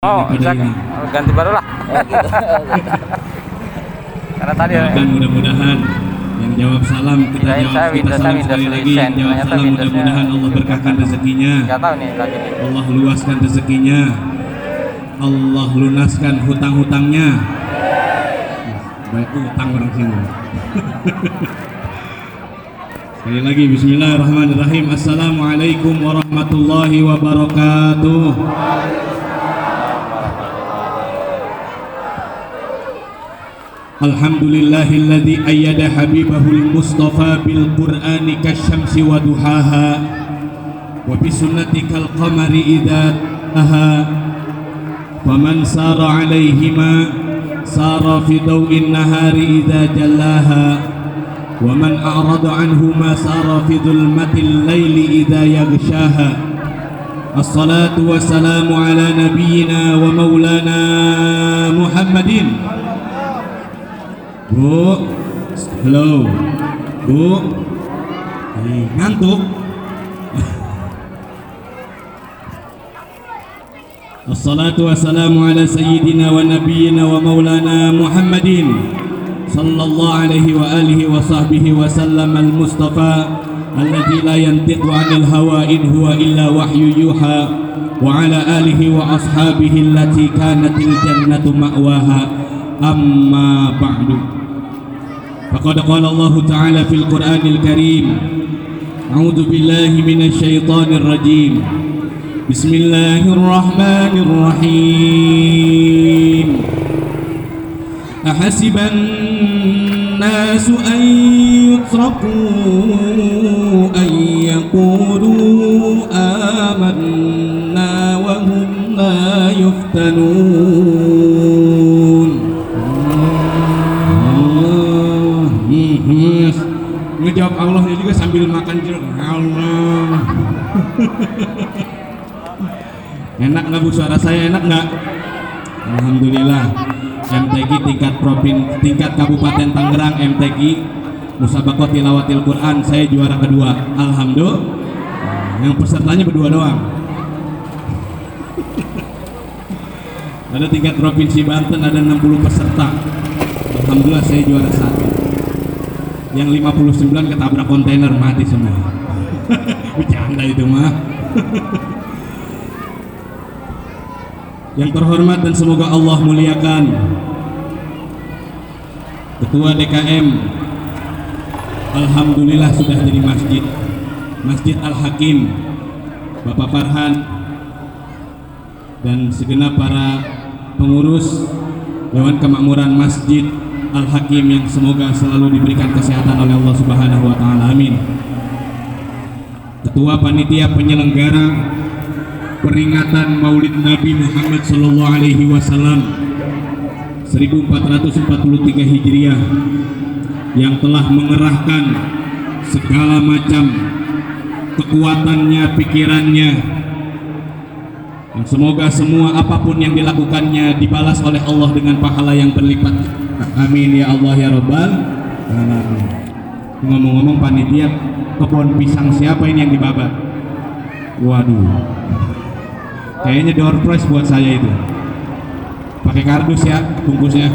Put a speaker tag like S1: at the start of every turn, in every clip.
S1: Oh, ganti baru lah. Karena tadi
S2: dan mudah-mudahan yang jawab salam kita jawab kita salam sekali lagi, yang jawab salam mudah-mudahan Allah berkahkan rezekinya, Allah luaskan rezekinya, Allah lunaskan hutang-hutangnya. Baik utang orang sini. Sekali lagi bismillahirrahmanirrahim. Assalamualaikum warahmatullahi wabarakatuh. Alhamdulillahilladzi ayyada habibahul mustafa bil qur'ani kasyamsi wa duhaha wa bi sunnatikal qamari idza aha faman sara alaihima sara fi daw'in nahari idza jallaha wa man a'rada anhuma sara fi dhulmatil laili idza yaghshaha. Assalatu wassalamu ala nabiyyina wa maulana Muhammadin. Bu, halo, Bu, ngantuk. Assalatu wassalamu ala sayyidina wa nabiyyina wa maulana Muhammadin sallallahu alaihi wa alihi wa sahbihi wa sallam al-mustafa alladhi la yantiqu anil hawa in huwa illa wahyu yuha wa ala alihi wa ashabihi allati kanatil jannatu ma'waha amma ba'du. Faqad qala Allah Ta'ala fil Qur'anil Karim. A'udzu billahi minasy syaithanir rajim. Bismillahirrahmanirrahim. Ahasiban nasu an yutraku an yaqulu amanna wa hum la yuftanun. Ngejawab Allahnya juga sambil makan jeruk. Allah. Enak nggak Bu, suara saya enak nggak? Alhamdulillah. MTQ tingkat Kabupaten Tangerang, MTQ Musabaqah Tilawatil Quran, saya juara kedua. Alhamdulillah. Yang pesertanya berdua doang. Ada tingkat Provinsi Banten ada 60 peserta. Alhamdulillah saya juara 1. Yang 59 ketabrak kontainer, mati semua. Bercanda itu mah. Yang terhormat dan semoga Allah muliakan Ketua DKM, alhamdulillah sudah jadi Masjid Al-Hakim, Bapak Farhan dan segenap para pengurus Dewan Kemakmuran Masjid Al-Hakim yang semoga selalu diberikan kesehatan oleh Allah Subhanahu wa taala. Amin. Ketua Panitia Penyelenggara peringatan Maulid Nabi Muhammad sallallahu alaihi wasallam 1443 Hijriah yang telah mengerahkan segala macam kekuatannya, pikirannya, yang semoga semua apapun yang dilakukannya dibalas oleh Allah dengan pahala yang berlipat. Amin ya Allah ya Rabbal alamin. Ngomong-ngomong panitia kebun pisang siapa ini yang dibabat? Waduh, kayaknya door prize buat saya itu. Pakai kardus ya bungkusnya.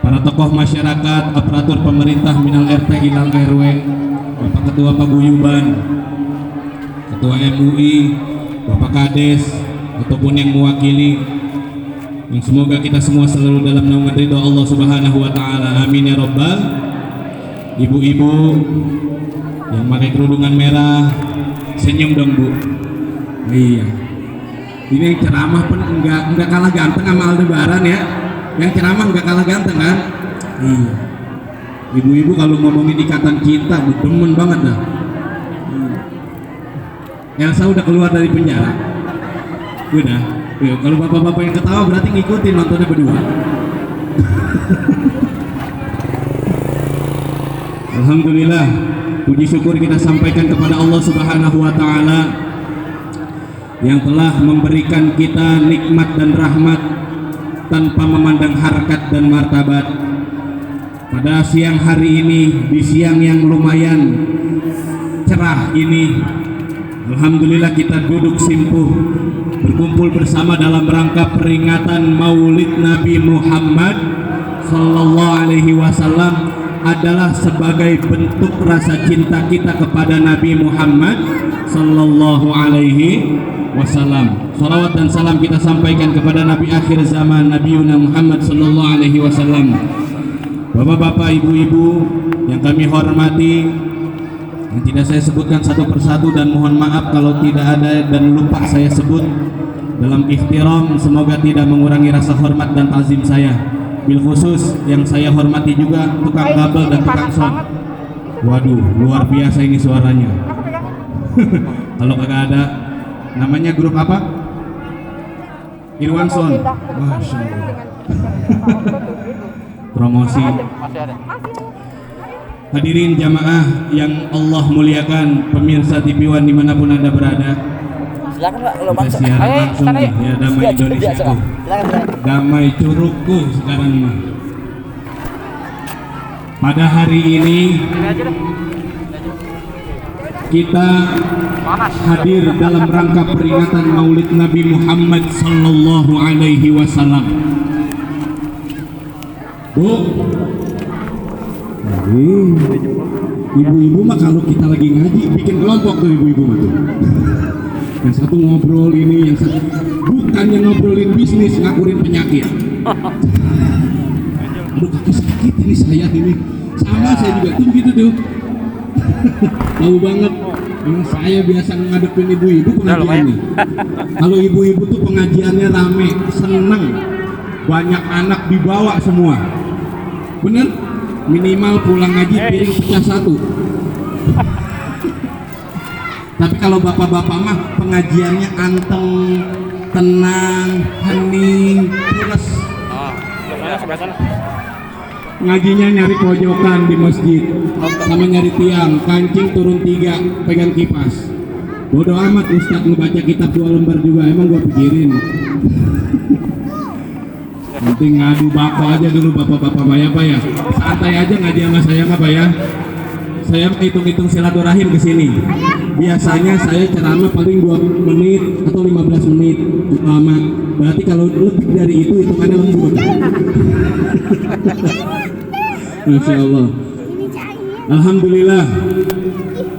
S2: Para tokoh masyarakat, aparatur pemerintah minal RT ilal RW, Bapak Ketua Paguyuban, Ketua MUI, Bapak Kades ataupun yang mewakili, yang semoga kita semua selalu dalam naungan ridho Allah Subhanahu wa taala. Amin ya Rabbal. Ibu-ibu yang pakai kerudungan merah, senyum dong Bu. Iya. Ini yang ceramah pun enggak kalah ganteng sama Aldebaran ya. Yang ceramah enggak kalah ganteng kan? Iya. Ibu-ibu kalau ngomongin ikatan cinta, demen banget dah. Elsa udah keluar dari penjara. Udah. Yuk, kalau bapak-bapak yang ketawa berarti ngikutin nontonnya berdua. Alhamdulillah, puji syukur kita sampaikan kepada Allah Subhanahu wa taala yang telah memberikan kita nikmat dan rahmat tanpa memandang harkat dan martabat. Pada siang hari ini, di siang yang lumayan cerah ini, alhamdulillah kita duduk simpuh berkumpul bersama dalam rangka peringatan Maulid Nabi Muhammad sallallahu alaihi wasallam adalah sebagai bentuk rasa cinta kita kepada Nabi Muhammad sallallahu alaihi wasallam. Salawat dan salam kita sampaikan kepada Nabi akhir zaman, Nabi Muhammad sallallahu alaihi wasallam. Bapak-bapak, ibu-ibu yang kami hormati, yang tidak saya sebutkan satu persatu dan mohon maaf kalau tidak ada dan lupa saya sebut dalam ihtiram, semoga tidak mengurangi rasa hormat dan ta'zim saya. Bil khusus yang saya hormati juga tukang kabel dan tukang sound. Waduh, luar biasa ini suaranya. Kalau kagak ada, namanya grup apa? Irwan Sound. Masya Allah. Promosi.
S1: Masih ada.
S2: Hadirin jamaah yang Allah muliakan, pemirsa TV One dimanapun anda berada,
S1: Silakan Pak, kalau
S2: kita
S1: masuk.
S2: siaran
S1: Ayo,
S2: langsung
S1: sana,
S2: nih,
S1: yuk.
S2: ya damai
S1: Sudah, cukup,
S2: Indonesia
S1: ya,
S2: ku,
S1: silakan.
S2: damai curugku sekarang mah. Pada hari ini
S1: Ini aja deh.
S2: kita
S1: Panas.
S2: hadir dalam rangka peringatan Maulid Nabi Muhammad sallallahu alaihi wasallam. Bu, ibu-ibu mah kalau kita lagi ngaji bikin kelompok tuh ibu-ibu mah tuh. Yang satu ngobrol ini, yang satu bukannya ngobrolin bisnis, ngakurin penyakit. Aduh kaki sakit ini saya ini, sama saya juga tuh begitu tuh. Tahu banget. Memang saya biasa ngadepin ibu-ibu pengajiannya. Kalau ibu-ibu tuh pengajiannya rame, seneng, banyak anak dibawa semua. Bener? Minimal pulang ngaji piring pecah satu. Tapi kalau bapak-bapak mah pengajiannya anteng, tenang, hening, pules.
S1: Oh, sebelah sana.
S2: Ngajinya nyari pojokan di masjid, sama nyari tiang, kancing turun 3, pegang kipas. Bodoh amat Ustadz ngebaca kitab 2 lembar juga, emang gua pikirin. Penting ngadu bako aja dulu bapak-bapak Pak ya. Santai aja ngaji sama saya Pak ya. Saya hitung-hitung silaturahim ke sini. Biasanya saya ceramah paling 2 menit atau 15 menit lama. Berarti kalau lebih dari itu hitungannya lembut. Masya Allah. Alhamdulillah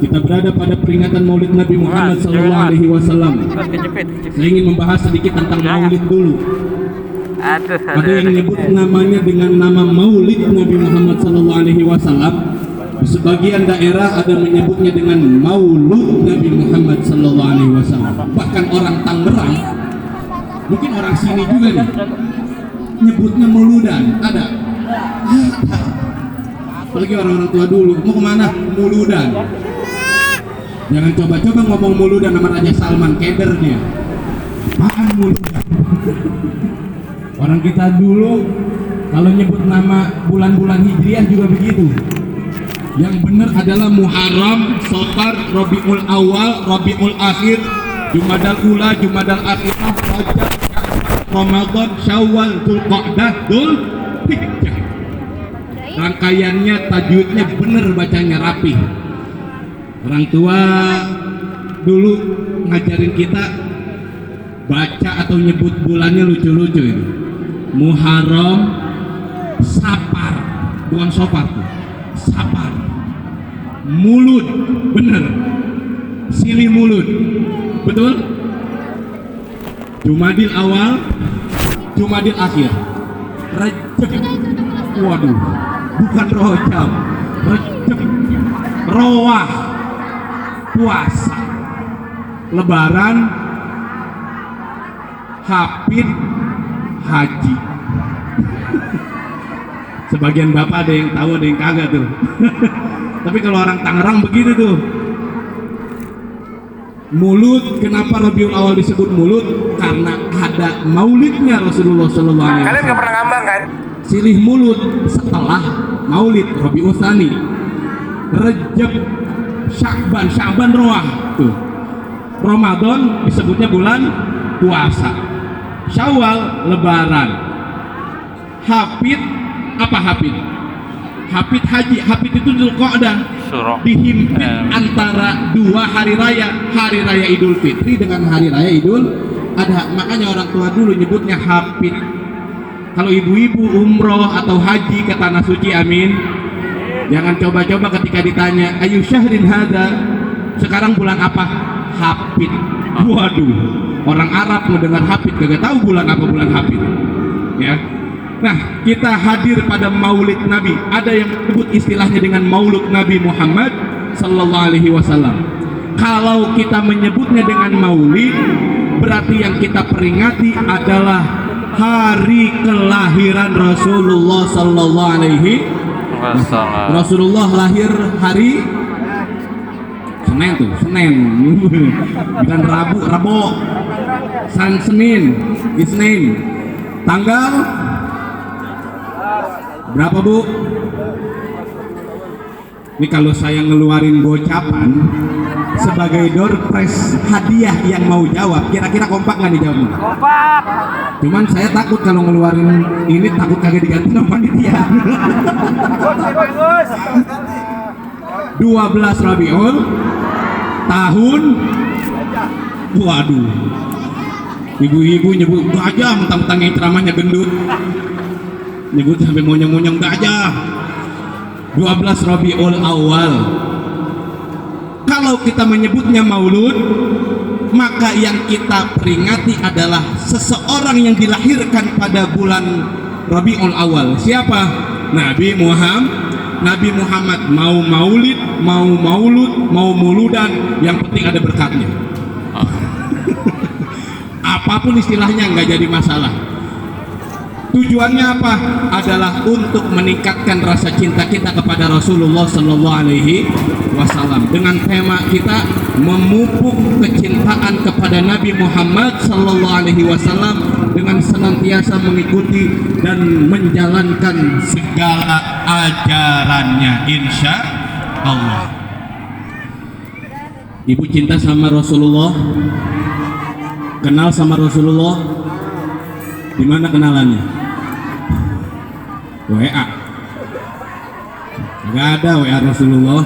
S2: kita berada pada peringatan Maulid Nabi Muhammad SAW.
S1: Terus kejepit.
S2: Saya ingin membahas sedikit tentang Maulid dulu.
S1: Aduh,
S2: Ada yang menyebut namanya dengan nama Maulid Nabi Muhammad SAW. Di sebagian daerah ada menyebutnya dengan Maulud Nabi Muhammad SAW. Bahkan orang Tangerang, mungkin orang sini juga nih, nyebutnya Mauludan. Ada. Apalagi orang-orang tua dulu, mau kemana? Mauludan. Jangan coba-coba ngomong Mauludan sama Raja Salman, keder dia. Apaan Mauludan? Orang kita dulu kalau nyebut nama bulan-bulan Hijriah juga begitu. Yang benar adalah Muharram, Safar, Rabiul Awal, Rabiul Akhir, Jumadal Ula, Jumadal Akhirah, Rajab, Ramadan, Syawal, Dzulqa'dah, Dzulhijjah. Rangkaiannya, tajwidnya bener, bacanya rapi. Orang tua dulu ngajarin kita baca atau nyebut bulannya lucu-lucu itu. Muharram, Safar, bukan Safar tuh, Safar. Mulud, bener. Silih mulud, betul. Jumadil awal, Jumadil akhir. Rajab, waduh, bukan Rojab, Rajab, Rowah, puasa, Lebaran, Hafid, haji. Sebagian bapak ada yang tahu, ada yang kagak tuh. Tapi kalau orang Tangerang begitu tuh. Mulut, kenapa Rabiul Awal disebut mulut? Karena ada maulidnya Rasulullah SAW.
S1: Kalian nggak pernah ngambang kan?
S2: Silih mulut setelah maulid Rabiul Tsani. Rajab, Sya'ban Roah tuh. Ramadan disebutnya bulan puasa. Syawal lebaran. Hafid apa hafid? Hafid haji. Hafid itu Dzulqa'dah. dihimpit antara dua hari raya Idul Fitri dengan hari raya Idul Adha. Makanya orang tua dulu nyebutnya hafid. Kalau ibu-ibu umroh atau haji ke tanah suci, amin, jangan coba-coba ketika ditanya ayu syahrin hadza, sekarang bulan apa, hafid. Waduh, orang Arab mau dengar hafid kagak tahu bulan apa bulan hafid ya. Nah, kita hadir pada Maulid Nabi. Ada yang disebut istilahnya dengan Maulid Nabi Muhammad sallallahu alaihi wasallam. Kalau kita menyebutnya dengan Maulid, berarti yang kita peringati adalah hari kelahiran Rasulullah sallallahu alaihi wasallam. Rasulullah lahir hari Senin tuh, Senin. Bukan Rabu, Senin, Isnin. Tanggal berapa, Bu? Ini kalau saya ngeluarin gocapan sebagai door prize hadiah yang mau jawab, kira-kira kompak nggak nih jawabnya?
S1: Kompak.
S2: Cuman saya takut kalau ngeluarin ini, takut kagak diganti sama panitia. 12 Rabiul tahun. Waduh, ibu-ibu nyebut gajah, mentang-mentang ceramahnya gendut, nyebut sampai monyong-monyong gajah. 12 Rabiul Awal. Kalau kita menyebutnya Maulud, maka yang kita peringati adalah seseorang yang dilahirkan pada bulan Rabiul Awal. Siapa? Nabi Muhammad. Mau maulid, mau maulud, mau muludan, yang penting ada berkatnya. Apapun istilahnya nggak jadi masalah. Tujuannya apa? Adalah untuk meningkatkan rasa cinta kita kepada Rasulullah Sallallahu Alaihi Wasallam. Dengan tema kita memupuk kecintaan kepada Nabi Muhammad Sallallahu Alaihi Wasallam dengan senantiasa mengikuti dan menjalankan segala ajarannya, insya Allah. Ibu cinta sama Rasulullah, kenal sama Rasulullah, di mana kenalannya? WA. Gak ada WA Rasulullah.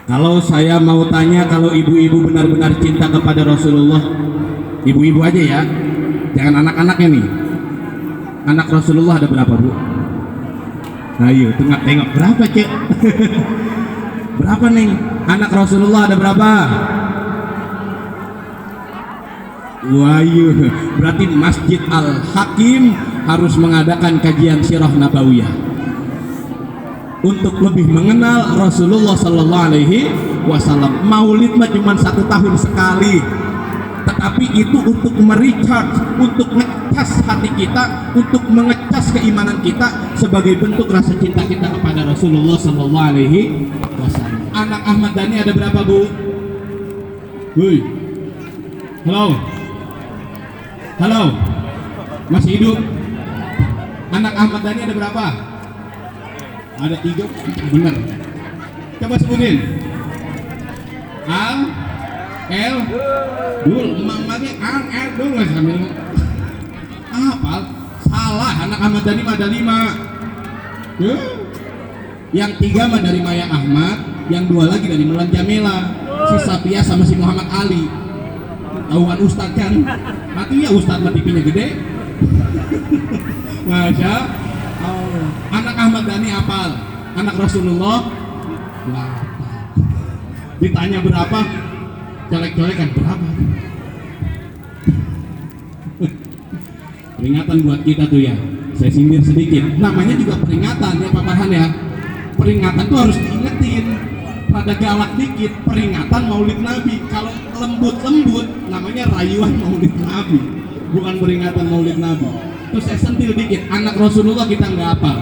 S2: Kalau saya mau tanya, kalau ibu-ibu benar-benar cinta kepada Rasulullah, ibu-ibu aja ya, jangan anak-anaknya nih. Anak Rasulullah ada berapa, Bu? Ayo tengok berapa, Cek? Berapa nih? Anak Rasulullah ada berapa? Wahyu, berarti Masjid Al-Hakim harus mengadakan kajian sirah nabawiyah untuk lebih mengenal Rasulullah Sallallahu Alaihi Wasallam. Maulid mah cuma 1 tahun sekali, tetapi itu untuk merecharge, untuk ngecas hati kita, untuk mengecas keimanan kita sebagai bentuk rasa cinta kita kepada Rasulullah Sallallahu Alaihi Wasallam. Anak Ahmad Dhani ada berapa, Bu? Woi, halo, masih hidup? Anak Ahmad Dhani ada berapa? Ada 3, bener. Coba sebutin. Al, El, Dul, emak-emaknya Al, El, Dul, sambil hafal. Salah, anak Ahmad Dhani ada 5. Yang 3 mah dari Maya Ahmad, yang 2 lagi dari Melan Jamila, si Sapia sama si Muhammad Ali. Tahuan Ustadz kan? Mati ya Ustadz mah TV-nya gede. Masya Allah. Anak Ahmad Dhani hafal, anak Rasulullah 8. Ditanya berapa, colek-colekan berapa. Peringatan buat kita tuh ya. Saya sindir sedikit. Namanya juga peringatan ya Pak Farhan ya. Peringatan tuh harus diingetin. Pada galak dikit, peringatan Maulid Nabi. Kalau lembut-lembut, namanya rayuan Maulid Nabi, bukan peringatan Maulid Nabi. Terus saya sentil dikit, anak Rasulullah kita nggak apa.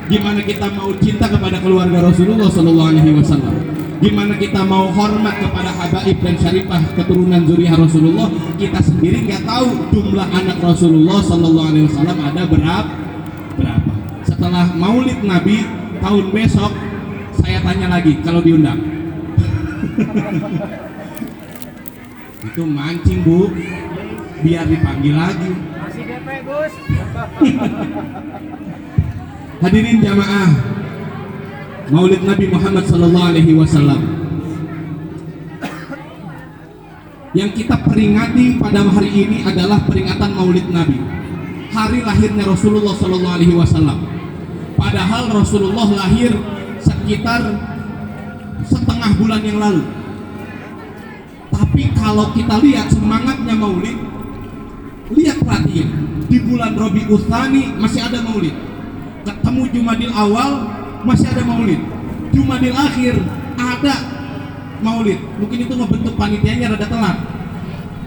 S2: Gimana kita mau cinta kepada keluarga Rasulullah Sallallahu Alaihi Wasallam? Gimana kita mau hormat kepada habaib dan syarifah keturunan zuriyah Rasulullah? Kita sendiri nggak tahu jumlah anak Rasulullah Sallallahu Alaihi Wasallam ada berapa. Setelah Maulid Nabi tahun besok, saya tanya lagi kalau diundang. Itu mancing, Bu, biar dipanggil lagi.
S1: Masih DP, Gus.
S2: Hadirin jamaah Maulid Nabi Muhammad sallallahu alaihi wasallam yang kita peringati pada hari ini adalah peringatan Maulid Nabi, hari lahirnya Rasulullah sallallahu alaihi wasallam. Padahal Rasulullah lahir sekitar setengah bulan yang lalu. Tapi kalau kita lihat semangatnya Maulid, lihat perhatiin, di bulan Rabiul Tsani masih ada Maulid. Ketemu Jumadil Awal masih ada Maulid. Jumadil Akhir ada Maulid. Mungkin itu ngebentuk panitianya rada telat,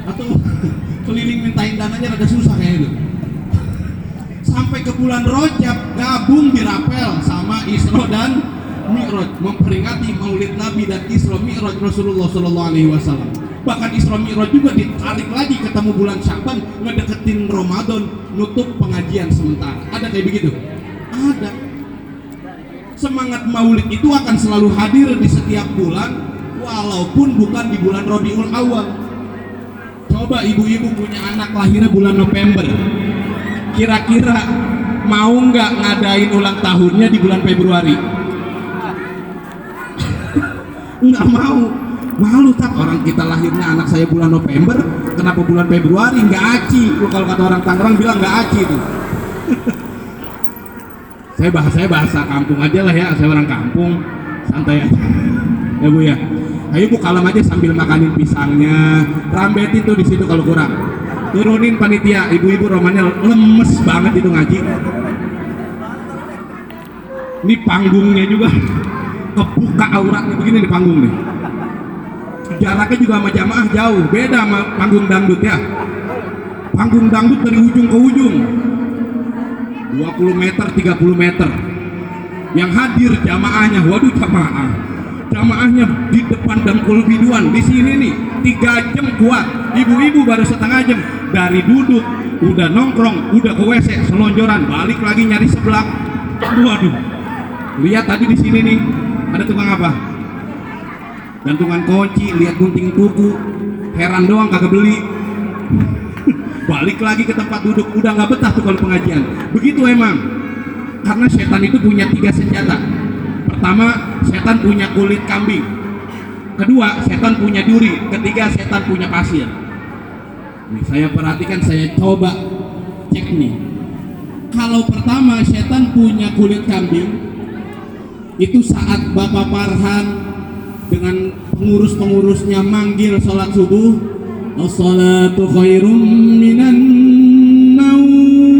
S2: atau keliling mintain dananya rada susah kayak itu. Sampai ke bulan Rajab gabung di rapel sama Isra dan Mi'raj, memperingati Maulid Nabi dan Isra Mi'raj Rasulullah sallallahu alaihi wasallam. Bahkan Isra Mi'raj juga ditarik lagi ketemu bulan Sya'ban, ngedeketin Ramadan, nutup pengajian sementara. Ada kayak begitu? Ada. Semangat Maulid itu akan selalu hadir di setiap bulan, walaupun bukan di bulan Rabiul Awal. Coba ibu-ibu punya anak lahirnya bulan November, kira-kira mau nggak ngadain ulang tahunnya di bulan Februari? Nggak mau, malu tak orang kita lahirnya anak saya bulan November, kenapa bulan Februari? Nggak aci. Kalau kata orang Tangerang bilang nggak aci itu. Saya bahasa kampung aja lah ya, saya orang kampung, santai aja ya Bu ya. Ayo Bu, kalem aja sambil makanin pisangnya, rambetin tuh di situ kalau kurang. Turunin panitia, ibu-ibu romannya lemes banget itu ngaji. Ini panggungnya juga kebuka auratnya begini di panggung nih. Jaraknya juga sama jamaah jauh, beda sama panggung dangdut ya. Panggung dangdut dari ujung ke ujung 20 meter, 30 meter. Yang hadir jamaahnya, waduh jamaahnya di depan dengkul biduan. Di sini nih 3 jam kuat, ibu-ibu baru setengah jam. Dari duduk udah nongkrong, udah ke WC, selonjoran, balik lagi nyari sebelah. Waduh, lihat tadi di sini nih ada tukang apa? Gantungan kunci, lihat gunting kuku, heran doang kagak beli. Balik lagi ke tempat duduk, udah nggak betah tuh kalau pengajian. Begitu emang, karena setan itu punya 3 senjata. Pertama, setan punya kulit kambing. Kedua, setan punya duri. Ketiga, setan punya pasir. Nih, saya perhatikan, saya coba cek nih. Kalau pertama, setan punya kulit kambing, itu saat Bapak Farhan dengan pengurus-pengurusnya manggil sholat subuh, as-salatu khairum minan naum.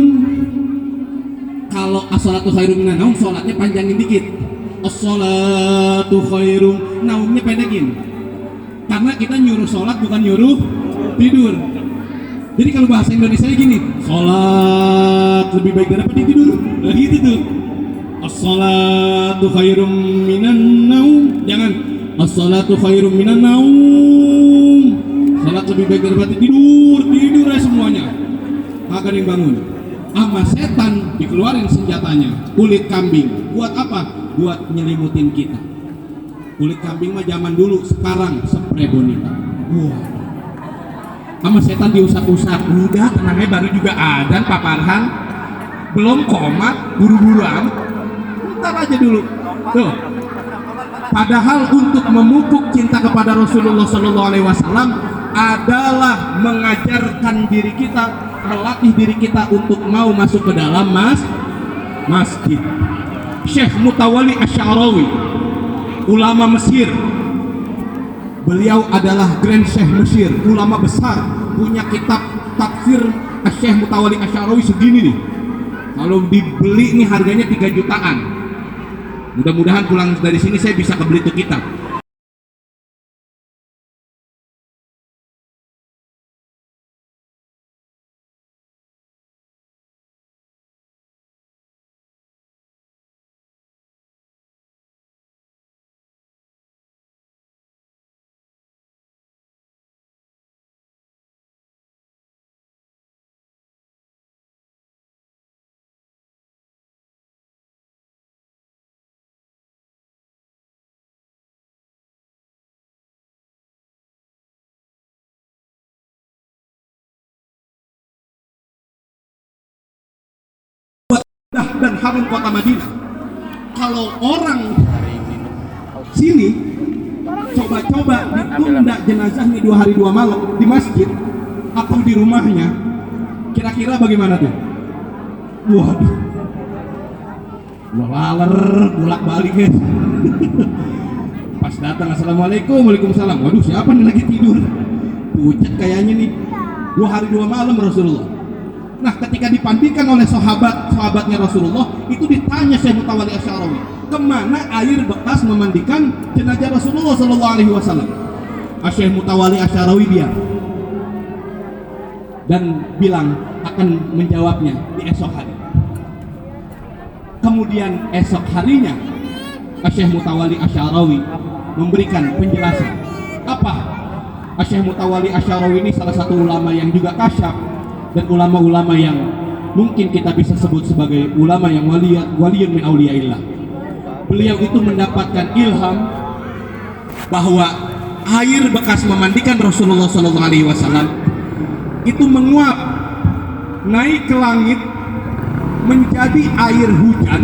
S2: Kalau as-salatu khairum minan naum, sholatnya panjangin dikit. As-salatu khairum, naumnya pedekin. Karena kita nyuruh sholat bukan nyuruh tidur. Jadi kalau bahasa Indonesia gini, sholat lebih baik daripada tidur. Nah gitu tuh. As-salatu khairum minan naum. Jangan as-salatu khairum minan naum. Salat lebih baik daripada tidur aja semuanya. Kagak yang bangun. Sama setan dikeluarin senjatanya, kulit kambing. Buat apa? Buat nyelimutin kita. Kulit kambing mah zaman dulu, sekarang spray bonita. Wah. Sama setan diusap-usap. Udah, tenangnya baru juga adzan Pak Farhan. Belum komat, buru-buruan. Bentar aja dulu. Tuh. Padahal untuk memupuk cinta kepada Rasulullah SAW adalah mengajarkan diri kita, melatih diri kita untuk mau masuk ke dalam masjid. Syekh Mutawalli Asy'arawi, ulama Mesir. Beliau adalah Grand Syekh Mesir, ulama besar, punya kitab tafsir Syekh Mutawalli Asy'arawi segini nih. Kalau dibeli nih harganya 3 jutaan. Mudah-mudahan pulang dari sini saya bisa kebeli tuh kitab.
S3: Mekah dan haram kota Madinah. Kalau orang sini coba-coba ditunda jenazahnya 2 hari 2 malam di masjid atau di rumahnya, kira-kira bagaimana tuh? Waduh, laler bolak balik guys. Pas datang assalamualaikum, waalaikumsalam. Waduh, siapa nih lagi tidur? Pucat kayaknya nih. 2 hari 2 malam Rasulullah. Nah, ketika dipandingkan oleh sahabatnya Rasulullah, itu ditanya Syekh Mutawalli Asy'arawi, kemana air bekas memandikan jenazah Rasulullah Sallallahu Alaihi Wasallam? Syekh Mutawalli Asy'arawi dia dan bilang akan menjawabnya di esok hari. Kemudian esok harinya Syekh Mutawalli Asy'arawi memberikan penjelasan. Apa? Syekh Mutawalli Asy'arawi ini salah satu ulama yang juga kasyaf dan ulama-ulama yang mungkin kita bisa sebut sebagai ulama yang waliyun min auliyaillah. Beliau itu mendapatkan ilham bahwa air bekas memandikan Rasulullah Sallallahu Alaihi Wasallam itu menguap naik ke langit menjadi air hujan.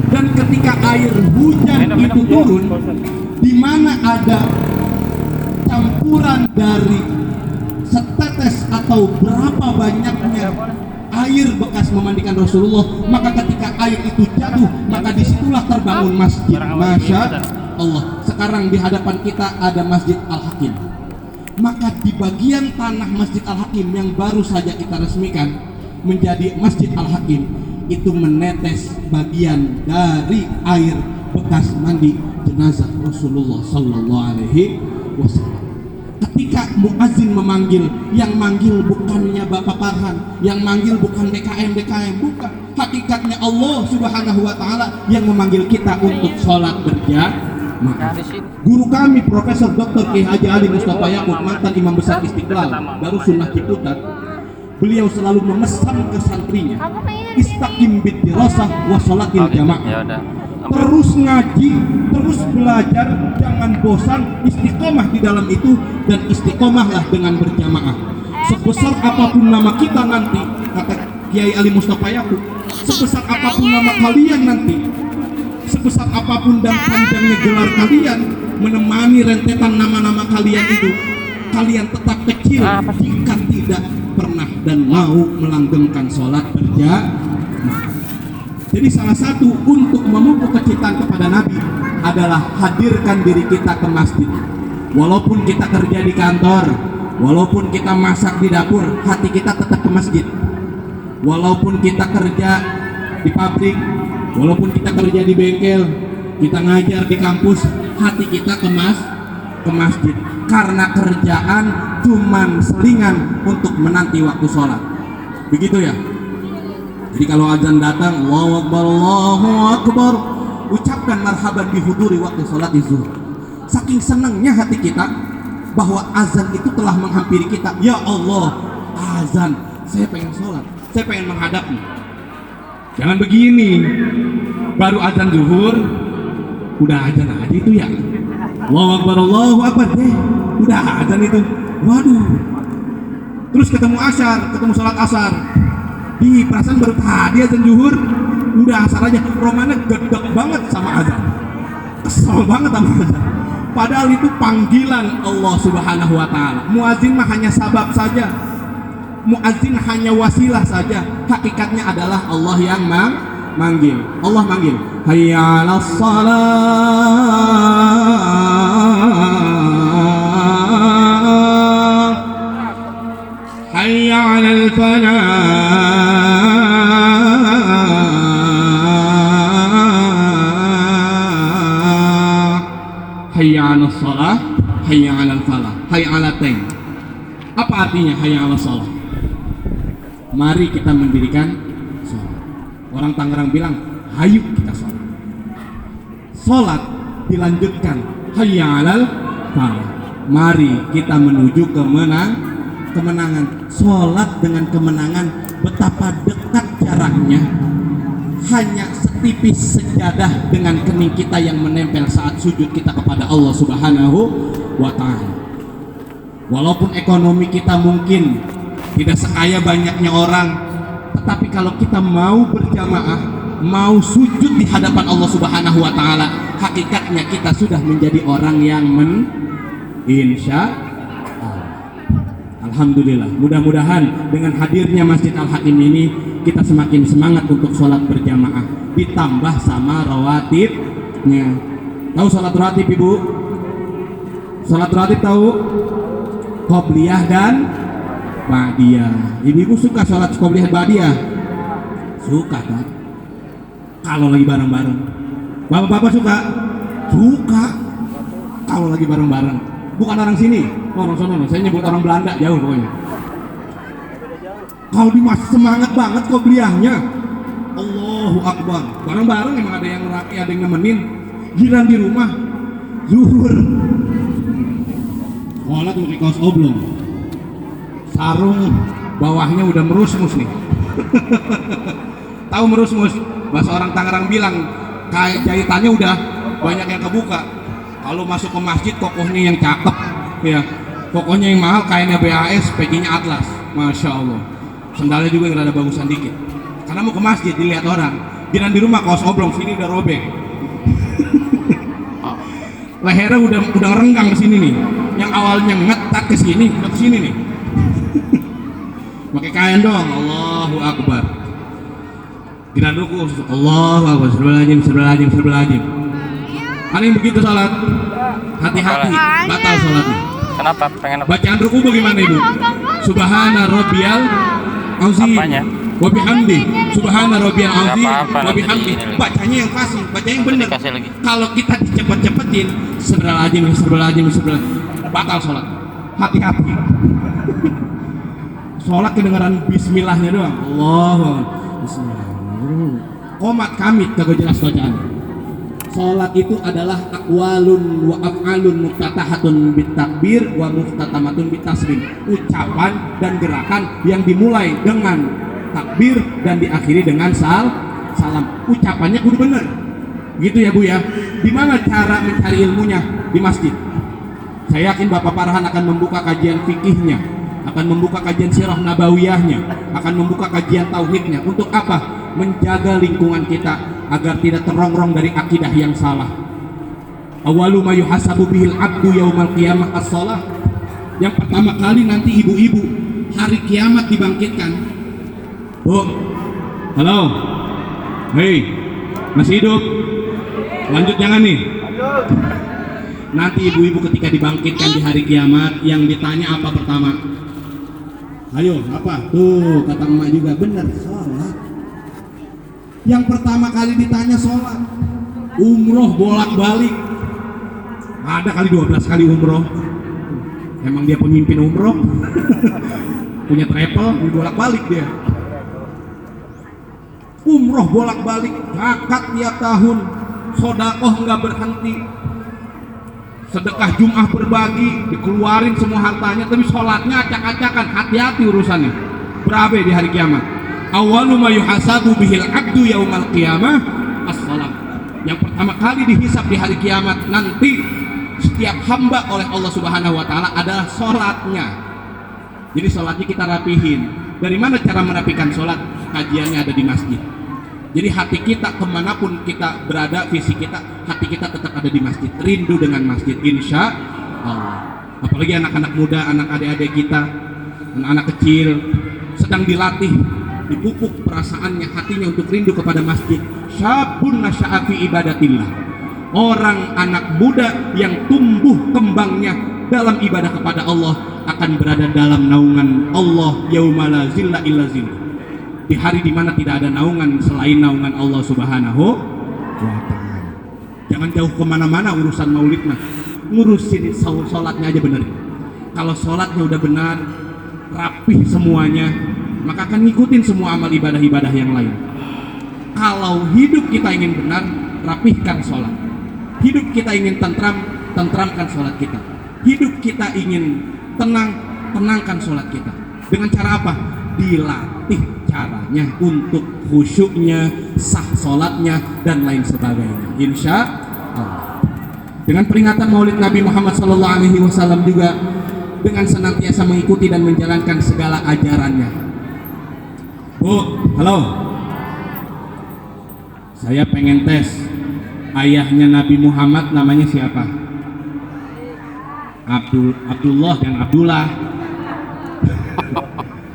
S3: Dan ketika air hujan itu turun, di mana ada campuran dari setetes atau berapa banyaknya air bekas memandikan Rasulullah, maka ketika air itu jatuh, maka disitulah terbangun masjid. Masya Allah, sekarang di hadapan kita ada Masjid Al-Hakim. Maka di bagian tanah Masjid Al-Hakim yang baru saja kita resmikan menjadi Masjid Al-Hakim, itu menetes bagian dari air bekas mandi jenazah Rasulullah Sallallahu Alaihi Wasallam. Ketika muazin memanggil, yang manggil bukannya Bapak Farhan, yang manggil bukan DKM, bukan. Hakikatnya Allah Subhanahu wa Ta'ala yang memanggil kita untuk sholat berjamaah. Guru kami Profesor Dr. Kiai Haji Ali Mustafa Yaqub, mantan Imam Besar Istiqlal Darus Sunnah Ciputat, beliau selalu memesan ke santrinya, istaqim bid-dirasah wa sholatil jamaah. Terus ngaji, terus belajar, jangan bosan, istiqomah di dalam itu, dan istiqomahlah dengan berjamaah. Sebesar apapun nama kita nanti, kata Kiai Ali Mustafa Yaqub, sebesar apapun nama kalian nanti, sebesar apapun dan panjangnya gelar kalian menemani rentetan nama-nama kalian itu, kalian tetap kecil jika tidak pernah dan mau melanggengkan sholat berjamaah. Jadi salah satu untuk memupuk kecintaan kepada Nabi adalah hadirkan diri kita ke masjid. Walaupun kita kerja di kantor, walaupun kita masak di dapur, hati kita tetap ke masjid. Walaupun kita kerja di pabrik, walaupun kita kerja di bengkel, kita ngajar di kampus, hati kita ke masjid. Karena kerjaan cuman selingan untuk menanti waktu sholat. Begitu ya. Jadi kalau azan datang, Allahu Akbar, ucapkan marhaban bihuduri waktu sholat zuhur. Saking senangnya hati kita bahwa azan itu telah menghampiri kita. Ya Allah, azan, saya pengen sholat, saya pengen menghadapnya. Jangan begini, baru azan zuhur, udah azan aja itu ya. Allahu Akbar, udah azan itu. Waduh. Terus ketemu asar, ketemu sholat asar. Di perasaan baru tadi azan zuhur, udah asar aja. Romana gedek banget sama azan, kesel banget sama azan. Padahal itu panggilan Allah Subhanahu wa Ta'ala. Muazin mah hanya sabab saja, muazin hanya wasilah saja. Hakikatnya adalah Allah yang manggil. Allah manggil, hayya 'alas shalah, hayya 'alal falah, hayya 'alas shalah, hayya 'alal falah, hayya 'alat tank. Apa artinya hayya 'alas shalah? Mari kita mendirikan sholat. Orang Tangerang bilang, hayu kita sholat. Sholat dilanjutkan, hayya 'alal falah. Mari kita menuju kemenangan. Sholat dengan kemenangan, betapa dekat jaraknya. Hanya setipis sejadah dengan kening kita yang menempel saat sujud kita kepada Allah Subhanahu wa Ta'ala. Walaupun ekonomi kita mungkin tidak sekaya banyaknya orang, Tetapi kalau kita mau berjamaah, mau sujud di hadapan Allah Subhanahu wa taala, hakikatnya kita sudah menjadi orang yang insya Allah. Alhamdulillah. Mudah-mudahan dengan hadirnya Masjid Al-Hakim ini kita semakin semangat untuk sholat berjamaah, ditambah sama rawatibnya. Tahu sholat rawatib, Ibu? Sholat rawatib tahu? Qobliyah dan ba'diyah. Ibu suka sholat qobliyah ba'diyah? Suka kan? Kalau lagi bareng-bareng. Bapak-bapak suka? Suka. Kalau lagi bareng-bareng. Bukan orang sini, orang sono. Saya nyebut orang Belanda, jauh pokoknya. Kalau di masjid semangat banget qobliyahnya. Allahu Akbar. Bareng-bareng emang ada yang rapi, ada yang nemenin. Jiran di rumah zuhur. Sholat pakai kaos oblong. Sarung bawahnya udah merusmus nih. Tahu merusmus? Bahasa orang Tangerang bilang kayak jahitannya udah banyak yang kebuka. Kalau masuk ke masjid kokohnya yang cakep ya. Kokohnya yang mahal, kainnya BAS, pecinya Atlas. Masya Allah. Sendalnya juga yang rada bagusan dikit. Karena mau ke masjid dilihat orang. Jiran di rumah kaos oblong, sini udah robek. Lehernya udah renggang ke sini nih. Yang awalnya ngetak ke sini, udah ke sini nih. Pakai kain dong. Allahu Akbar. Jiran ruku, Allahu Akbar. Serbelajim. Ada yang begitu sholat? Hati-hati, batal sholatnya.
S1: Kenapa? Pengen apa?
S3: Bacaan ruku bagaimana, Ibu? Subhana rabbiyal azim.
S1: Apanya?
S3: Wa bihamdi. Subhana rabbiyal azim.
S1: apa-apa,
S3: Wa
S1: nanti
S3: bihamdi.
S1: ini lagi.
S3: Bacanya yang fasih, baca yang benar.
S1: Dikasih lagi.
S3: Kalau kita dicepet-cepetin, serbelajim. Batal sholat. Hati-hati. Sholat kedengaran bismillahnya doang. Allahu Bismillah. Qomat kamit kagak jelas bacaan. Sholat itu adalah aqwalun wa af'alun muftatahatun bitakbir wa muftatamatun bitaslim. Ucapan dan gerakan yang dimulai dengan takbir dan diakhiri dengan salam. Ucapannya kudu bener. Gitu ya Bu ya. Di mana cara mencari ilmunya? Di masjid. Saya yakin Bapak Farhan akan membuka kajian fikihnya, akan membuka kajian sirah nabawiyahnya, akan membuka kajian tauhidnya. Untuk apa? Menjaga lingkungan kita agar tidak terongrong dari akidah yang salah. Awalu ma yuhasabu bihil abdu yaumal qiyamah as-shalah. Yang pertama kali nanti ibu-ibu hari kiamat dibangkitkan. Bu, halo, hei, masih hidup? Lanjut jangan nih. Nanti ibu-ibu ketika dibangkitkan di hari kiamat, yang ditanya apa pertama? Ayo, apa? Tuh, kata emak juga benar, sholat. Yang pertama kali ditanya sholat. Umroh bolak-balik. Ada kali 12 kali umroh. Emang dia pemimpin umroh. Punya travel, bolak-balik dia. Umroh bolak-balik, zakat tiap tahun, sodakoh nggak berhenti, sedekah Jum'ah berbagi, dikeluarin semua hartanya, tapi sholatnya acak-acakan. Hati-hati urusannya. Berabe di hari kiamat. Awalu ma yuhasabu bihil abdu yaumal qiyamah as-shalah. Yang pertama kali dihisab di hari kiamat nanti setiap hamba oleh Allah Subhanahu wa taala adalah sholatnya. Jadi sholatnya kita rapihin. Dari mana cara merapikan sholat? Kajiannya ada di masjid. Jadi hati kita kemanapun kita berada, visi kita, hati kita tetap ada di masjid, rindu dengan masjid, insya Allah. Apalagi anak-anak muda, anak adik-adik kita, anak-anak kecil sedang dilatih, dipupuk perasaannya, hatinya untuk rindu kepada masjid. Syabun nasya'a fi ibadatillah. Orang anak muda yang tumbuh kembangnya dalam ibadah kepada Allah akan berada dalam naungan Allah yaumala zilla illa zillah. Di hari dimana tidak ada naungan selain naungan Allah Subhanahu wa ta'ala. Jangan jauh kemana-mana urusan maulid mah, ngurusin sholatnya aja bener. Kalau sholatnya udah benar, rapih semuanya, maka akan ngikutin semua amal ibadah-ibadah yang lain. Kalau hidup kita ingin benar, rapihkan sholat. Hidup kita ingin tentram, tentramkan sholat kita. Hidup kita ingin tenang, tenangkan sholat kita. Dengan cara apa? Dilatih caranya untuk khusyuknya, sah sholatnya, dan lain sebagainya. Insya Allah. Dengan peringatan Maulid Nabi Muhammad SAW juga dengan senantiasa mengikuti dan menjalankan segala ajarannya. Bu, Halo. Saya pengen tes. Ayahnya Nabi Muhammad namanya siapa? Abdullah dan Abdullah.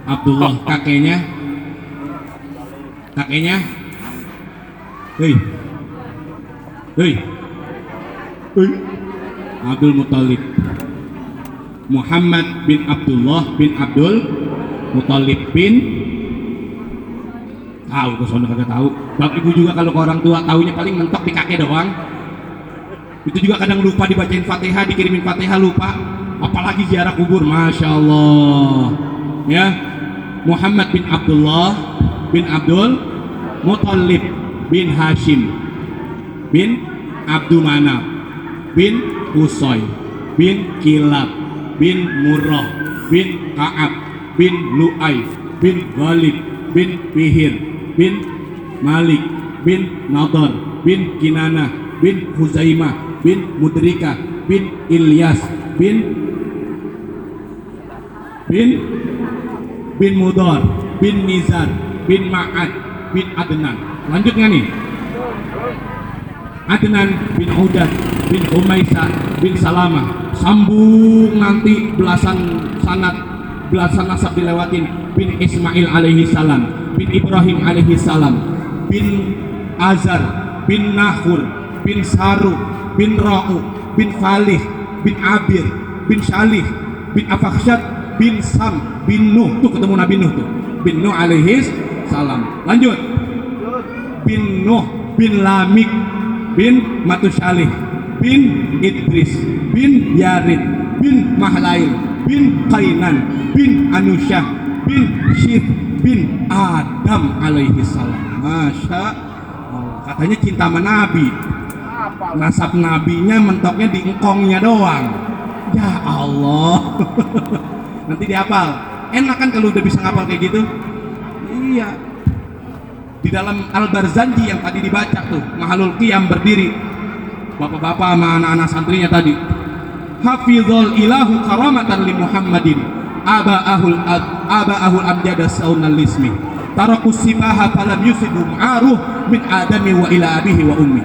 S3: Abdullah. Kakeknya? Hei. Abdul Muthalib. Muhammad bin Abdullah bin Abdul Muthalib bin tahu, soalnya kagak tahu. Bapak ibu juga kalau ke orang tua taunya paling mentok di kakek doang. Itu juga kadang lupa dibacain Fatihah, dikirimin Fatihah lupa. Apalagi ziarah kubur, masya Allah. Ya, Muhammad bin Abdullah bin Abdul Muthalib bin Hashim bin Abdul Manaf bin Qusay bin Kilab bin Murrah bin Ka'ab bin Lu'ay bin Ghalib bin Fihir bin Malik bin Nadar bin Kinanah bin Huzaimah bin Mudrika bin Ilyas bin Mudar bin Nizar bin Ma'ad bin Adnan. Lanjut nggak nih? Adnan bin Udan bin Umaisah bin Salamah. Sambung nanti belasan nasab dilewatin. Bin Ismail alaihi salam, bin Ibrahim alaihi salam, bin Azar, bin Nahur, bin Saru, bin Ra'u, bin Falih, bin Abir, bin Shalih, bin Afakhsyad, bin Sam, bin Nuh. Tuh ketemu Nabi Nuh tuh. Bin Nuh alaihi salam. Lanjut. Bin Nuh, bin Lamik, bin Matushalih, bin Idris, bin Yarid, bin Mahlail, bin Qainan, bin Anusyah, bin Syith, bin Adam alaihi salam. Masya Allah. Katanya cinta sama Nabi. Nasab nabinya mentoknya di engkongnya doang. Ya Allah. Nanti dihafal. Enak kan kalau udah bisa ngapal kayak gitu? Iya. Di dalam Al-Barzanji yang tadi dibaca tuh, Mahalul Qiyam berdiri. Bapak-bapak sama anak-anak santrinya tadi. Hafizul ilahu karamatan li Muhammadin aba'ahul amjada saunal lismi tarakus sibaha falam yusibu ma'aruh min adami wa ila abihi wa ummi.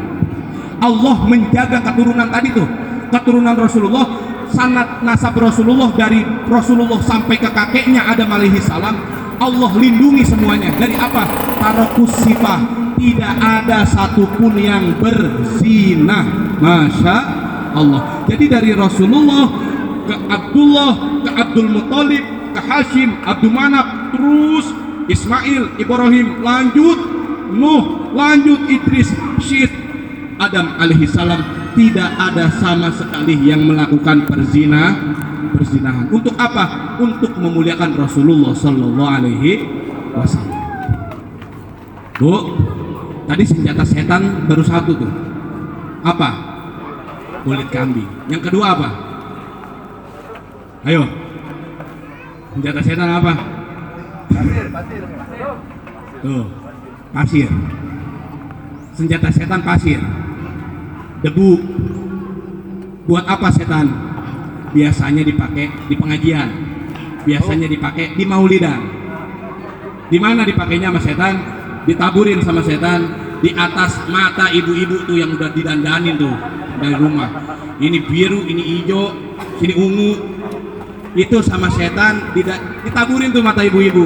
S3: Allah menjaga keturunan tadi tuh, keturunan Rasulullah, sanad nasab Rasulullah dari Rasulullah sampai ke kakeknya Adam alaihi salam. Allah lindungi semuanya dari apa? Tarakus sibah, tidak ada satupun yang berzina. Masya Allah. Jadi dari Rasulullah ke Abdullah, ke Abdul Muthalib, ke Hashim, Abdul Manaf, terus Ismail, Ibrahim, lanjut Nuh, lanjut Idris, Syith, Adam alaihi salam. Tidak ada sama sekali yang melakukan perzinahan. Untuk apa? Untuk memuliakan Rasulullah sallallahu alaihi wasallam. Bu, tadi senjata setan baru satu tuh. Apa? Kulit kambing. Yang kedua apa? Ayo. Senjata setan apa? Pasir. Tuh, pasir. Senjata setan pasir. Debu. Buat apa setan? Biasanya dipakai di pengajian. Biasanya dipakai di maulidan. Di mana dipakainya sama setan? Ditaburin sama setan di atas mata ibu-ibu tuh yang udah didandanin tuh dari rumah. Ini biru, ini hijau, sini ungu. Itu sama setan ditaburin tuh mata ibu-ibu.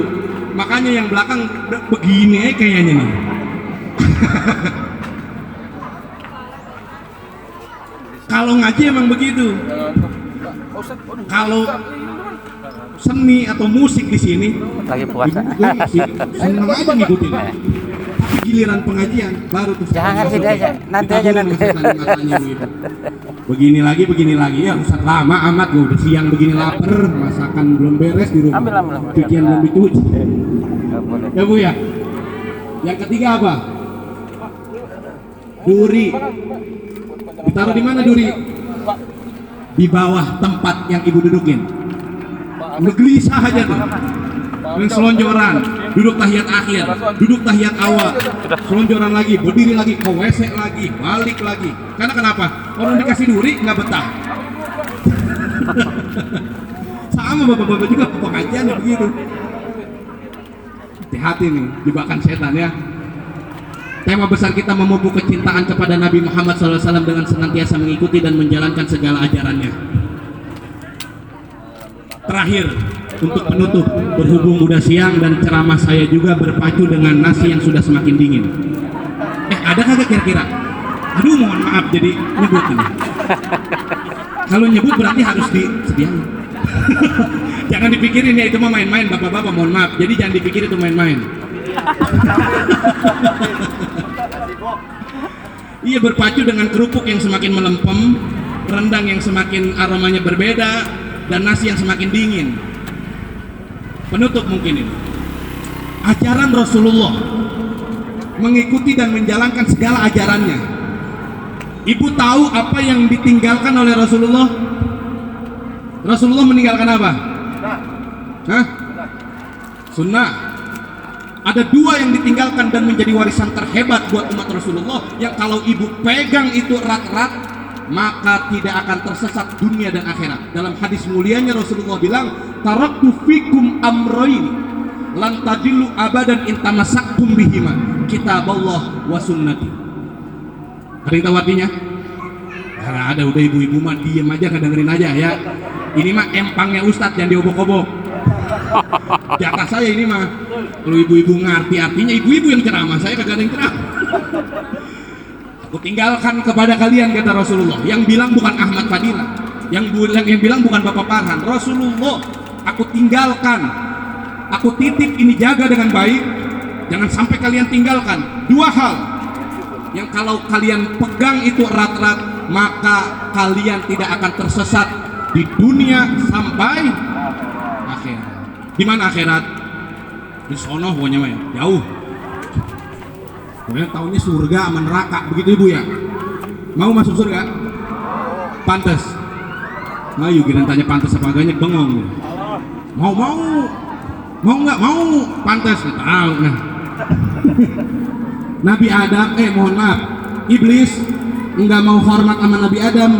S3: Makanya yang belakang begini kayaknya nih. Kalau ngaji emang begitu. Kalau seni atau musik di sini
S1: Lagi puasa.
S3: seneng aja ngikutin. Tapi giliran pengajian baru tuh.
S1: Jangan sini aja, nanti aja nanti.
S3: Begini lagi ya, Ustaz lama amat gua udah siang begini lapar, masakan belum beres di rumah.
S1: Ambil.
S3: Cucian belum dicuci.
S1: Enggak boleh.
S3: Ya Bu ya. Yang ketiga apa? Duri. Ditaruh di mana duri? Di bawah tempat yang ibu dudukin. Ngegelisah aja tuh. Dan selonjoran, duduk tahiyat akhir, duduk tahiyat awal, selonjoran lagi, berdiri lagi, ke WC lagi, balik lagi. Karena kenapa? Orang dikasih duri nggak betah. Sama bapak-bapak juga pengajian begitu. Hati-hati nih, jebakan setan ya. Tema besar kita memupuk kecintaan kepada Nabi Muhammad SAW dengan senantiasa mengikuti dan menjalankan segala ajarannya. Terakhir, untuk penutup, berhubung udah siang dan ceramah saya juga berpacu dengan nasi yang sudah semakin dingin. Ada kagak kira-kira? Aduh, mohon maaf jadi nyebut ini. Kalau nyebut berarti harus disediain. Jangan dipikirin ya, itu mah main-main bapak-bapak, mohon maaf. Jadi jangan dipikir itu main-main. Iya, berpacu dengan kerupuk yang semakin melempem, rendang yang semakin aromanya berbeda, dan nasi yang semakin dingin. Penutup mungkin ini. Ajaran Rasulullah, mengikuti dan menjalankan segala ajarannya. Ibu tahu apa yang ditinggalkan oleh Rasulullah? Rasulullah meninggalkan apa? Hah? Sunnah. Ada dua yang ditinggalkan dan menjadi warisan terhebat buat umat Rasulullah, yang kalau ibu pegang itu erat-erat, maka tidak akan tersesat dunia dan akhirat. Dalam hadis mulianya Rasulullah bilang, taraktu fikum amroin lan tadillu abadan in tamassaktum bihima, kitaballah wa sunnati. Ada yang tahu artinya? Nah, ada, udah ibu-ibu mah diem aja, ngedengerin aja ya. Ini mah empangnya Ustadz, jangan diobok-obok. Jatah saya ini mah. Kalau ibu-ibu ngerti artinya, ibu-ibu yang ceramah, saya kagak ada yang ceramah. Aku tinggalkan kepada kalian, kata Rasulullah. Yang bilang bukan Ahmad Fadilah, yang bilang bukan Bapak Farhan. Rasulullah, aku tinggalkan, aku titip ini, jaga dengan baik. Jangan sampai kalian tinggalkan dua hal yang kalau kalian pegang itu erat-erat, maka kalian tidak akan tersesat di dunia sampai akhirat. Di mana akhirat? Di sono pokoknya mah, jauh. Pokoknya tahunya surga sama neraka, begitu ibu ya? Mau masuk surga? Pantes. Nah, yuk kita tanya pantes apa enggaknya, bengong. Mau nggak mau? Pantes, tahu nah. Nabi Adam, mohon maaf, iblis nggak mau hormat sama Nabi Adam,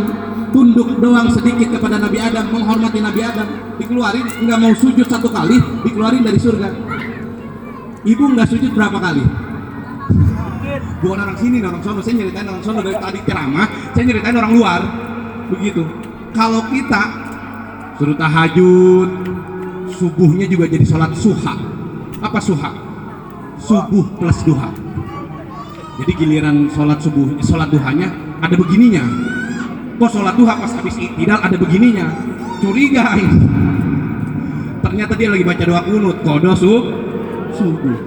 S3: tunduk doang sedikit kepada Nabi Adam, menghormati Nabi Adam, dikeluarin, nggak mau sujud satu kali, dikeluarin dari surga. Ibu nggak sujud berapa kali? Bukan orang sini, orang sono. Saya nyeritain orang sono dari tadi ceramah, saya nyeritain orang luar. Begitu. Kalau kita suruh tahajud, subuhnya juga jadi sholat suha. Apa suha? Subuh plus duha. Jadi giliran sholat subuh, sholat duhanya ada begininya. Kok sholat duha pas habis iktidal ada begininya? Curiga ini. Ternyata dia lagi baca doa kunut, kodo subuh.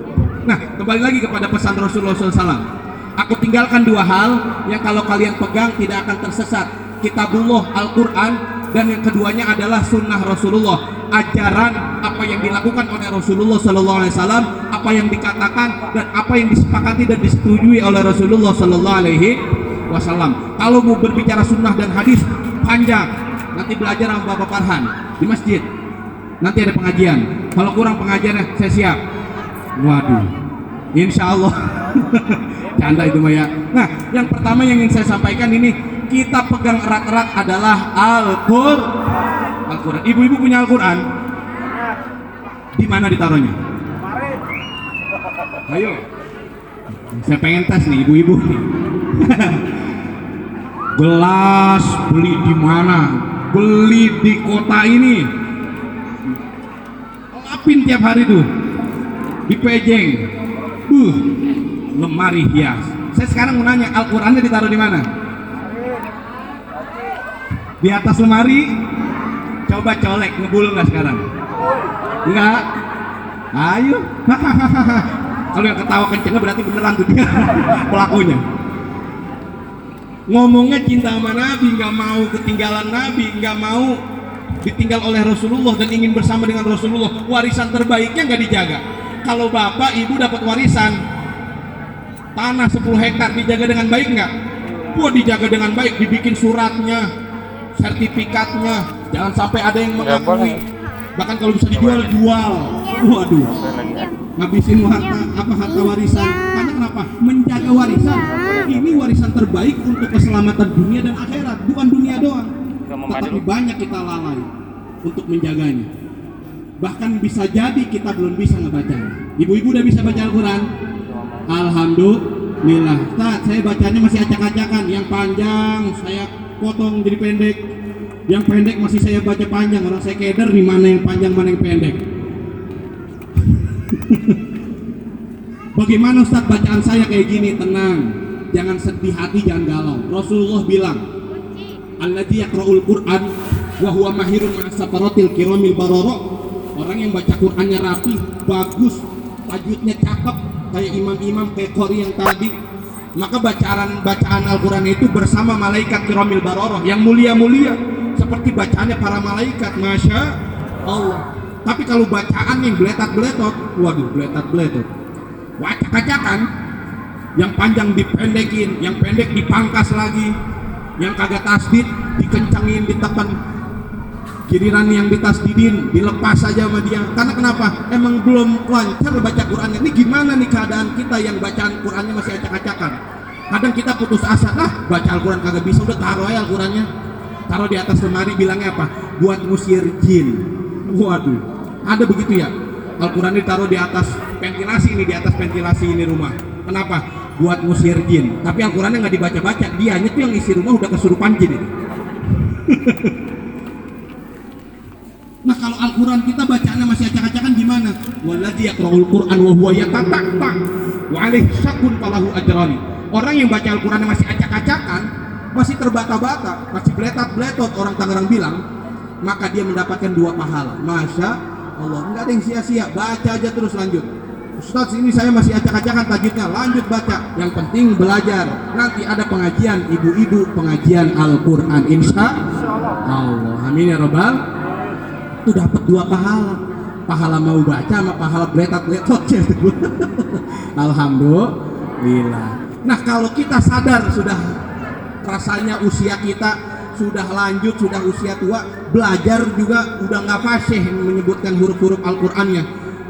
S3: Nah, kembali lagi kepada pesan Rasulullah SAW. Aku tinggalkan dua hal yang kalau kalian pegang tidak akan tersesat. Kitabullah, Al-Quran, dan yang keduanya adalah sunnah Rasulullah. Ajaran apa yang dilakukan oleh Rasulullah SAW, apa yang dikatakan dan apa yang disepakati dan disetujui oleh Rasulullah SAW. Kalau mau berbicara sunnah dan hadis panjang, nanti belajar sama Bapak Farhan di masjid. Nanti ada pengajian. Kalau kurang pengajiannya, saya siap. Waduh, insya Allah. Canda itu Maya. Nah, yang pertama yang ingin saya sampaikan ini, kita pegang erat-erat adalah Al-Quran. Ibu-ibu punya Al-Quran? Di mana ditaruhnya? Ayo, saya pengen tes nih ibu-ibu nih. Gelas beli di mana? Beli di kota ini. Lapin tiap hari tuh. Di pejeng, lemari hias. Saya sekarang mau nanya, Al-Qurannya ditaruh di mana? Di atas lemari. Coba colek, ngebul nggak sekarang? Enggak? Ayo. Kalau yang ketawa kencengnya berarti beneran tuh dia pelakunya. Ngomongnya cinta sama Nabi, nggak mau ketinggalan Nabi, nggak mau ditinggal oleh Rasulullah dan ingin bersama dengan Rasulullah. Warisan terbaiknya nggak dijaga. Kalau bapak ibu dapat warisan tanah 10 hektar, dijaga dengan baik nggak? Wah, dijaga dengan baik, dibikin suratnya, sertifikatnya, jangan sampai ada yang mengakui. Bahkan kalau bisa dijual, jual. Waduh, ngabisin harta warisan. Karena kenapa? Menjaga warisan. Ini warisan terbaik untuk keselamatan dunia dan akhirat, bukan dunia doang. Tetapi banyak kita lalai untuk menjaganya. Bahkan bisa jadi kita belum bisa ngebacanya. Ibu-ibu udah bisa baca Al-Quran? Alhamdulillah. Ustaz, saya bacanya masih acak-acakan. Yang panjang saya potong jadi pendek. Yang pendek masih saya baca panjang. Orang saya keder nih, mana yang panjang, mana yang pendek. Bagaimana Ustaz bacaan saya kayak gini? Tenang, jangan sedih hati, jangan galau. Rasulullah bilang, alladzi yaqra'ul Qur'an wa huwa mahirun ma'as-safaratil kiramil barara. Orang yang baca Qur'annya rapi, bagus, tajwidnya cakep, kayak imam-imam kayak Qori yang tadi, maka bacaan Al-Quran itu bersama malaikat kiramil baroroh yang mulia-mulia seperti bacaannya para malaikat. Masya Allah. Tapi kalau bacaan yang beletat-beletot, waduh, beletat-beletot, wacak-wacakan, yang panjang dipendekin, yang pendek dipangkas lagi, yang kagak tasdid dikencangin, ditekan, giliran yang ditasdidin dilepas saja sama dia. Karena kenapa? Emang belum lancar baca Qurannya. Ini gimana nih keadaan kita yang bacaan Qurannya masih acak-acakan? Kadang kita putus asa, baca Al-Quran kagak bisa, udah taruh aja Al-Qurannya, taruh di atas lemari, bilangnya apa? Buat ngusir jin. Waduh, ada begitu ya? Al-Quran ditaruh di atas ventilasi ini, di atas ventilasi ini rumah. Kenapa? Buat ngusir jin. Tapi Al-Qurannya nggak dibaca-baca, dianya tuh yang isi rumah udah kesurupan jin ini. Nah, kalau Al-Quran kita bacaannya masih acak-acakan gimana? Walladzi yaqra'ul Qur'an wa huwa yatatak wa alaihi syakun falahu ajrani. Orang yang baca Al-Qurannya masih acak-acakan, masih terbata-bata, masih beletat-beletot, orang Tangerang bilang, maka dia mendapatkan 2 pahala. Masya Allah, enggak ada yang sia-sia, baca aja terus, lanjut. Ustaz, ini saya masih acak-acakan tajwidnya, lanjut baca. Yang penting belajar. Nanti ada pengajian ibu-ibu, pengajian Al-Quran, insya Allah. Amin ya rabbal. Itu dapat 2 pahala mau baca sama pahala beletat-beletot. Alhamdulillah. Nah, kalau kita sadar sudah rasanya usia kita sudah lanjut, sudah usia tua, belajar juga udah nggak fasih menyebutkan huruf-huruf Al-Qur'annya,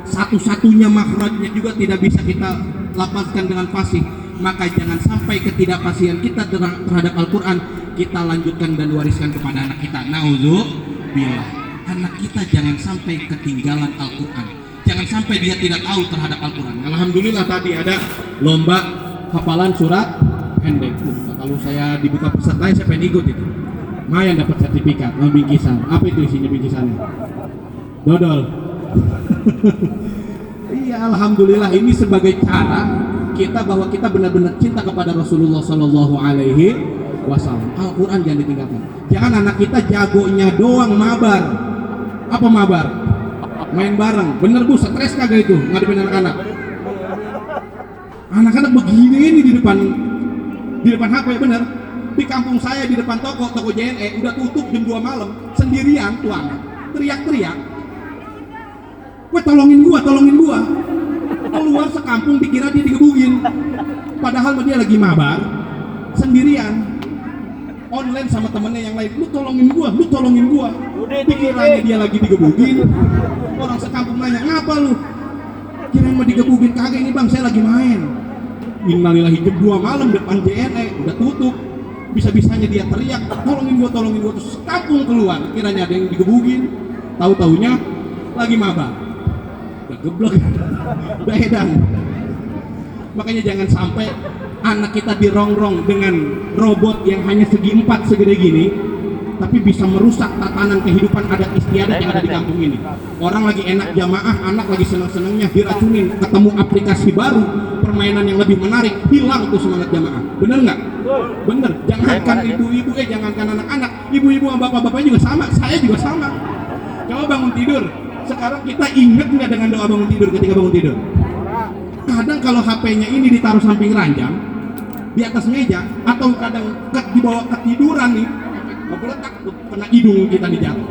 S3: satu-satunya makhrajnya juga tidak bisa kita lapaskan dengan fasih, maka jangan sampai ketidakfasihan kita terhadap Al-Qur'an kita lanjutkan dan wariskan kepada anak kita. Nauzubillah. Anak kita jangan sampai ketinggalan Al-Quran, jangan sampai dia tidak tahu terhadap Al-Quran. Alhamdulillah tadi ada lomba hafalan surat pendek. Kalau saya dibuka peserta saya pengen ikut itu. Mayan dapat sertifikat, bingkisan. Apa itu isinya bingkisannya? Dodol. Iya, alhamdulillah, ini sebagai cara kita bahwa kita benar-benar cinta kepada Rasulullah Shallallahu Alaihi Wasallam. Al-Quran jangan ditinggalkan. Jangan anak kita jagonya doang mabar. Apa mabar? Main bareng. Bener Bu, stres kagak itu ngadepin anak-anak? Anak-anak begini ini di depan HP, bener. Di kampung saya di depan toko JNE udah tutup jam 2 malam, sendirian tuh anak teriak-teriak, tolongin gua. Keluar sekampung dikira dia digebukin, padahal dia lagi mabar sendirian online sama temennya yang lain. Lu tolongin gua. Dikiranya dia lagi digebukin. Orang sekampung nanya, ngapa lu? Kirain mau digebukin? Kagak, ini bang, saya lagi main. Innalillahi, jam 2 malam depan JNE udah tutup. Bisa-bisanya dia teriak, tolongin gua. Terus sekampung keluar, kiranya ada yang digebukin. Tahu-taunya lagi mabar. Udah geblek, udah edan. Makanya jangan sampai anak kita dirongrong dengan robot yang hanya segi 4 segede gini, tapi bisa merusak tatanan kehidupan adat istiadat yang ada di kampung ini. Orang lagi enak jamaah, anak lagi senang-senangnya diracunin, ketemu aplikasi baru, permainan yang lebih menarik, hilang tuh semangat jamaah. Bener nggak? Bener. Jangankan ibu-ibu, jangankan anak-anak, ibu-ibu sama bapak-bapaknya juga sama, saya juga sama. Coba bangun tidur, sekarang kita inget nggak dengan doa bangun tidur ketika bangun tidur? Kadang kalau HP-nya ini ditaruh samping ranjang, di atas meja, atau kadang dibawa ketiduran nih, letak kena hidung kita nih jatuh.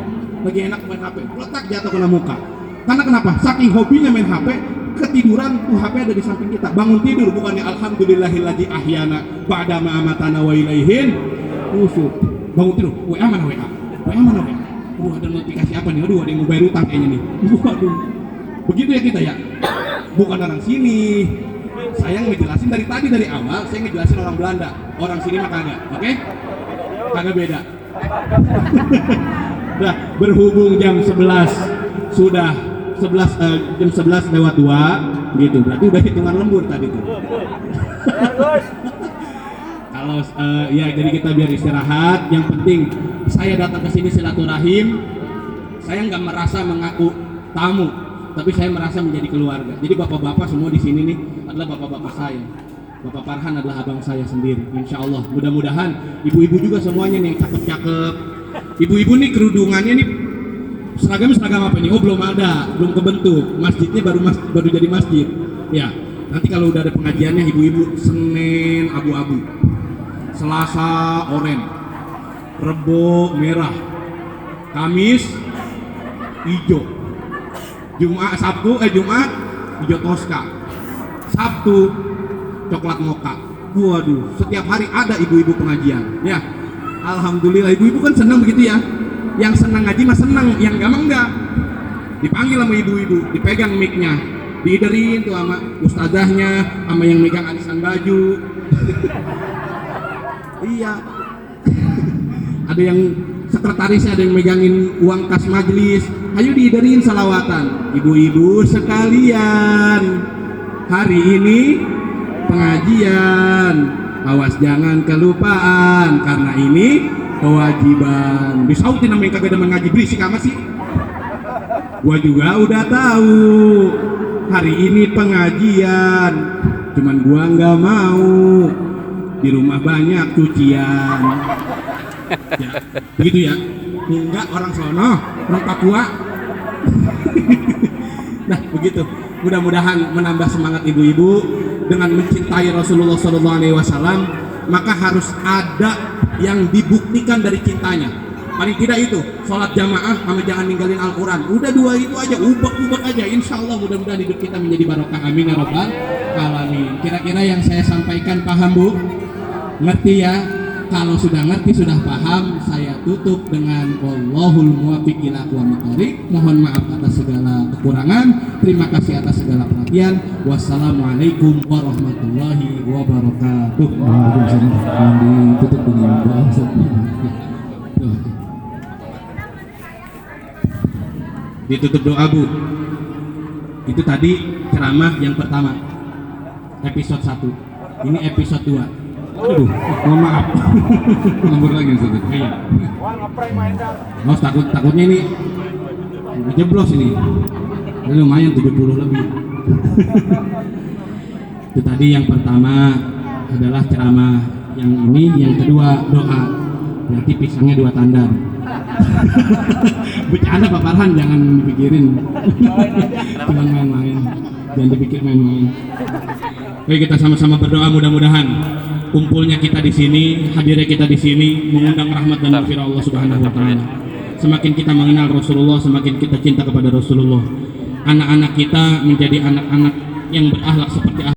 S3: Lagi enak main HP, letak jatuh kena muka. Karena kenapa? Saking hobinya main HP, ketiduran tuh HP ada di samping kita. Bangun tidur bukannya alhamdulillahilladzi ahyana ba'da ma amatana wa ilaihin nusyur. Bangun tidur, WA mana WA? Ada notifikasi apa nih? Aduh, ada yang mau bayar utang kayaknya nih. Waduh. Begitu ya kita ya. Bukan orang sini. Saya ngejelasin dari awal, saya ngejelasin orang Belanda. Orang sini mah kagak, oke? Kagak beda. Nah, berhubung jam 11 sudah jam 11 lewat 2 gitu. Berarti udah hitungan lembur tadi tuh. Kalau ya jadi kita biar istirahat. Yang penting saya datang ke sini silaturahim. Saya nggak merasa mengaku tamu, tapi saya merasa menjadi keluarga. Jadi bapak-bapak semua di sini nih adalah bapak-bapak saya. Bapak Farhan adalah abang saya sendiri. Insya Allah. Mudah-mudahan ibu-ibu juga semuanya nih cakep-cakep. Ibu-ibu nih kerudungannya nih seragam apa nih? Oh belum ada, belum kebentuk. Masjidnya baru jadi masjid. Ya. Nanti kalau udah ada pengajiannya ibu-ibu Senin abu-abu, Selasa oranye, Rebo merah, Kamis hijau, Jumat hijau toska, Sabtu coklat mocha. Waduh, setiap hari ada ibu-ibu pengajian. Ya, alhamdulillah ibu-ibu kan senang begitu ya. Yang senang ngaji mah senang, yang enggak mah enggak. Dipanggil sama ibu-ibu, dipegang mic-nya, diiderin tuh sama ustazahnya, sama yang megang arisan baju. Iya. Ada yang sekretarisnya, ada yang megangin uang kas majelis. Ayo diiderin salawatan. Ibu-ibu sekalian, hari ini pengajian, awas jangan kelupaan karena ini kewajiban. Disautin sama yang kagak ada mengaji, berisik amat sih. Gua juga udah tahu hari ini pengajian, cuman gua nggak mau, di rumah banyak cucian. Ya, begitu ya. Enggak, orang sono, orang Papua. Nah begitu. Mudah-mudahan menambah semangat ibu-ibu dengan mencintai Rasulullah SAW. Maka harus ada yang dibuktikan dari cintanya. Paling tidak itu sholat jamaah sama jangan ninggalin Al-Quran. Udah dua itu aja, ubek-ubek aja. Insya Allah mudah-mudahan hidup kita menjadi barokah. Amin ya rabbal alamin. Kira-kira yang saya sampaikan paham Bu? Ngerti ya? Kalau sudah ngerti, sudah paham, saya tutup dengan wallahul muwaffiq ila aqwamit thoriq. Mohon maaf atas segala kekurangan. Terima kasih atas segala perhatian. Wassalamualaikum warahmatullahi wabarakatuh.
S4: Waalaikumsalam. Ditutup dengan doa.
S3: Ditutup doa Bu. Itu tadi ceramah yang pertama, episode 1. Ini episode 2. Aduh, mohon maaf.
S4: Nomor lagi Ustaz.
S3: Iya. Mas takutnya ini jeblos ini. Ini lumayan 70 lebih. Itu tadi yang pertama adalah ceramah, yang ini yang kedua doa. Berarti pisangnya 2 tandan. Bercanda Pak Farhan, jangan dipikirin. Cuman main-main. Jangan dipikir main-main. Oke, kita sama-sama berdoa mudah-mudahan kumpulnya kita di sini, hadirnya kita di sini mengundang rahmat dan maghfirah Allah Subhanahu wa taala. Semakin kita mengenal Rasulullah, semakin kita cinta kepada Rasulullah. Anak-anak kita menjadi anak-anak yang berakhlak seperti